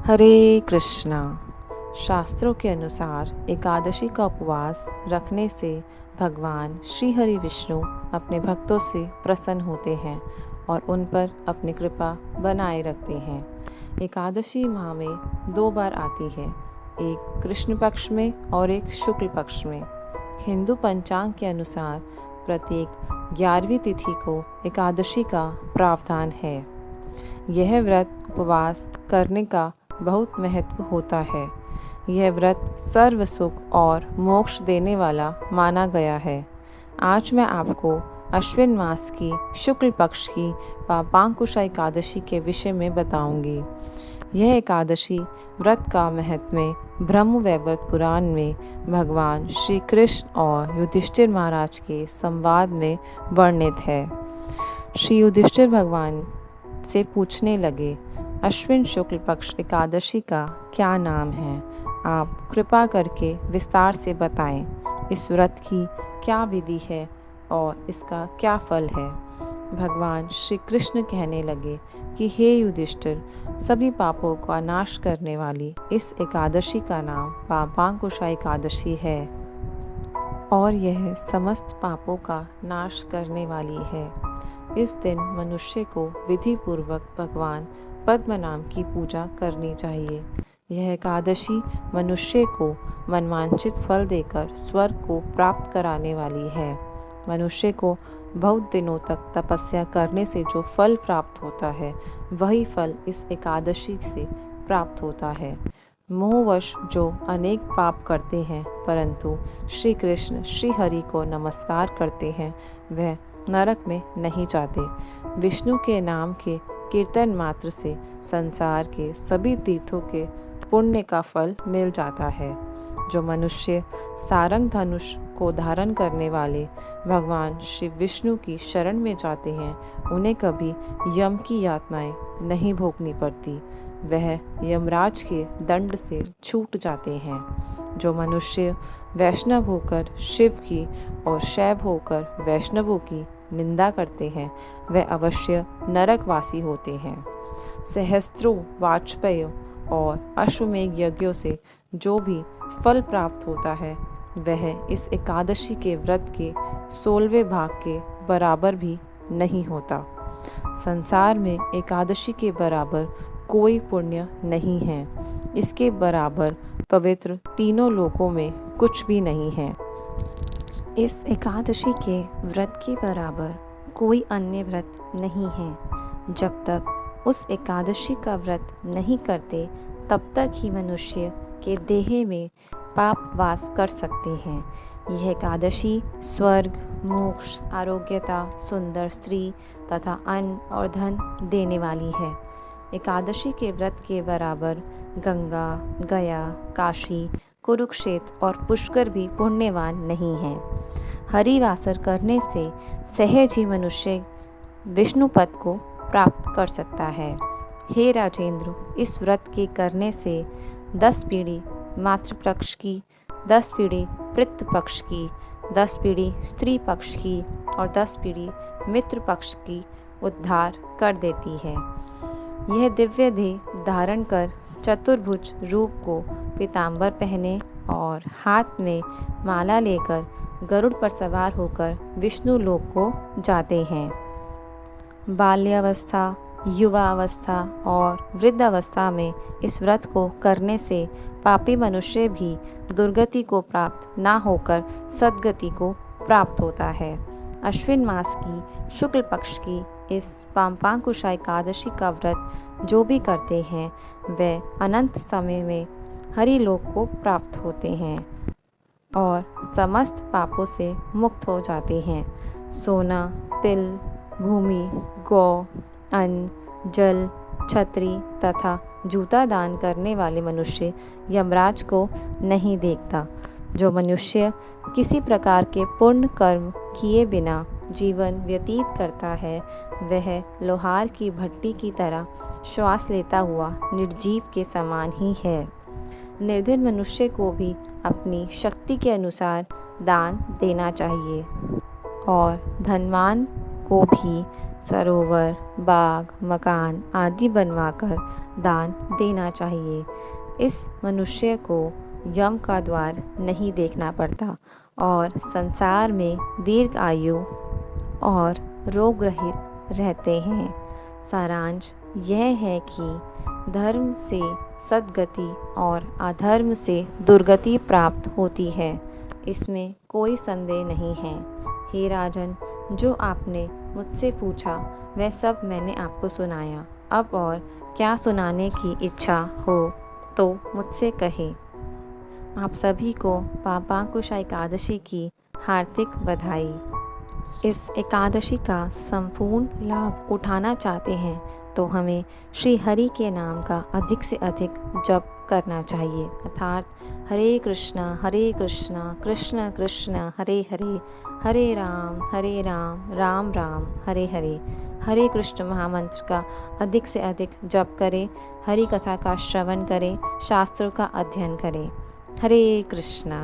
हरे कृष्णा। शास्त्रों के अनुसार एकादशी का उपवास रखने से भगवान श्री हरि विष्णु अपने भक्तों से प्रसन्न होते हैं और उन पर अपनी कृपा बनाए रखते हैं। एकादशी माह में 2 बार आती है, एक कृष्ण पक्ष में और एक शुक्ल पक्ष में। हिंदू पंचांग के अनुसार प्रत्येक 11वीं तिथि को एकादशी का प्रावधान है। यह व्रत उपवास करने का बहुत महत्व होता है। यह व्रत सर्व सुख और मोक्ष देने वाला माना गया है। आज मैं आपको अश्विन मास की शुक्ल पक्ष की पापांकुशा एकादशी के विषय में बताऊंगी। यह एकादशी व्रत का महत्व ब्रह्म वैवर्त पुराण में भगवान श्री कृष्ण और युधिष्ठिर महाराज के संवाद में वर्णित है। श्री युधिष्ठिर भगवान से पूछने लगे, अश्विन शुक्ल पक्ष एकादशी का क्या नाम है? आप कृपा करके विस्तार से बताएं। इस व्रत की क्या विधि है और इसका क्या फल है? भगवान श्री कृष्ण कहने लगे कि हे युधिष्ठिर, सभी पापों का नाश करने वाली इस एकादशी का नाम पापांकुशा एकादशी है और यह समस्त पापों का नाश करने वाली है। इस दिन मनुष्य को विधि पूर्वक भगवान पद्मनाभ की पूजा करनी चाहिए। यह एकादशी मनुष्य को मनवांछित फल देकर स्वर्ग को प्राप्त कराने वाली है। मनुष्य को बहुत दिनों तक तपस्या करने से जो फल प्राप्त होता है, वही फल इस एकादशी से प्राप्त होता है। मोहवश जो अनेक पाप करते हैं परंतु श्री कृष्ण श्री हरि को नमस्कार करते हैं, वह नरक में नहीं जाते। विष्णु के नाम के कीर्तन मात्र से संसार के सभी तीर्थों के पुण्य का फल मिल जाता है। जो मनुष्य सारंग धनुष को धारण करने वाले भगवान श्री विष्णु की शरण में जाते हैं, उन्हें कभी यम की यातनाएं नहीं भोगनी पड़ती। वह यमराज के दंड से छूट जाते हैं। जो मनुष्य वैष्णव होकर शिव की और शैव होकर वैष्णवों की निंदा करते हैं, वह अवश्य नरकवासी होते हैं। सहस्त्रों वाजपेय और अश्वमेघ यज्ञों से जो भी फल प्राप्त होता है, वह इस एकादशी के व्रत के 16वें भाग के बराबर भी नहीं होता। संसार में एकादशी के बराबर कोई पुण्य नहीं है। इसके बराबर पवित्र तीनों लोकों में कुछ भी नहीं है। इस एकादशी के व्रत के बराबर कोई अन्य व्रत नहीं है। जब तक उस एकादशी का व्रत नहीं करते, तब तक ही मनुष्य के देह में पाप वास कर सकते हैं। यह एकादशी स्वर्ग, मोक्ष, आरोग्यता, सुंदर स्त्री तथा अन्न और धन देने वाली है। एकादशी के व्रत के बराबर गंगा, गया, काशी, कुरुक्षेत्र और पुष्कर भी पुण्यवान नहीं हैं। हरिवासर करने से सहज ही मनुष्य विष्णु पद को प्राप्त कर सकता है। हे राजेंद्र, इस व्रत के करने से 10 पीढ़ी मातृ पक्ष की, 10 पीढ़ी पितृ पक्ष की, 10 पीढ़ी स्त्री पक्ष की और 10 पीढ़ी मित्र पक्ष की उद्धार कर देती है। यह दिव्य देह धारण कर चतुर्भुज रूप को पीतांबर पहने और हाथ में माला लेकर गरुड़ पर सवार होकर विष्णु लोक को जाते हैं। बाल्यावस्था, युवावस्था और वृद्धावस्था में इस व्रत को करने से पापी मनुष्य भी दुर्गति को प्राप्त ना होकर सद्गति को प्राप्त होता है। अश्विन मास की शुक्ल पक्ष की इस पापांकुशा एकादशी का व्रत जो भी करते हैं, वे अनंत समय में हरिलोक को प्राप्त होते हैं और समस्त पापों से मुक्त हो जाते हैं। सोना, तिल, भूमि, गौ, अन्न, जल, छतरी तथा जूता दान करने वाले मनुष्य यमराज को नहीं देखता। जो मनुष्य किसी प्रकार के पुण्य कर्म किए बिना जीवन व्यतीत करता है, वह लोहार की भट्टी की तरह श्वास लेता हुआ निर्जीव के समान ही है। निर्धन मनुष्य को भी अपनी शक्ति के अनुसार दान देना चाहिए और धनवान को भी सरोवर, बाग, मकान आदि बनवाकर दान देना चाहिए। इस मनुष्य को यम का द्वार नहीं देखना पड़ता और संसार में दीर्घ आयु और रोग रहित रहते हैं। सारांश यह है कि धर्म से सद्गति और अधर्म से दुर्गति प्राप्त होती है, इसमें कोई संदेह नहीं है। हे राजन, जो आपने मुझसे पूछा वह सब मैंने आपको सुनाया। अब और क्या सुनाने की इच्छा हो तो मुझसे कहे। आप सभी को पापांकुशा एकादशी की हार्दिक बधाई। इस एकादशी का संपूर्ण लाभ उठाना चाहते हैं तो हमें श्री हरि के नाम का अधिक से अधिक जप करना चाहिए, अर्थात हरे कृष्णा कृष्ण कृष्ण हरे हरे, हरे राम राम राम हरे हरे। हरे कृष्ण महामंत्र का अधिक से अधिक जप करें, हरि कथा का श्रवण करें, शास्त्रों का अध्ययन करें। हरे कृष्णा।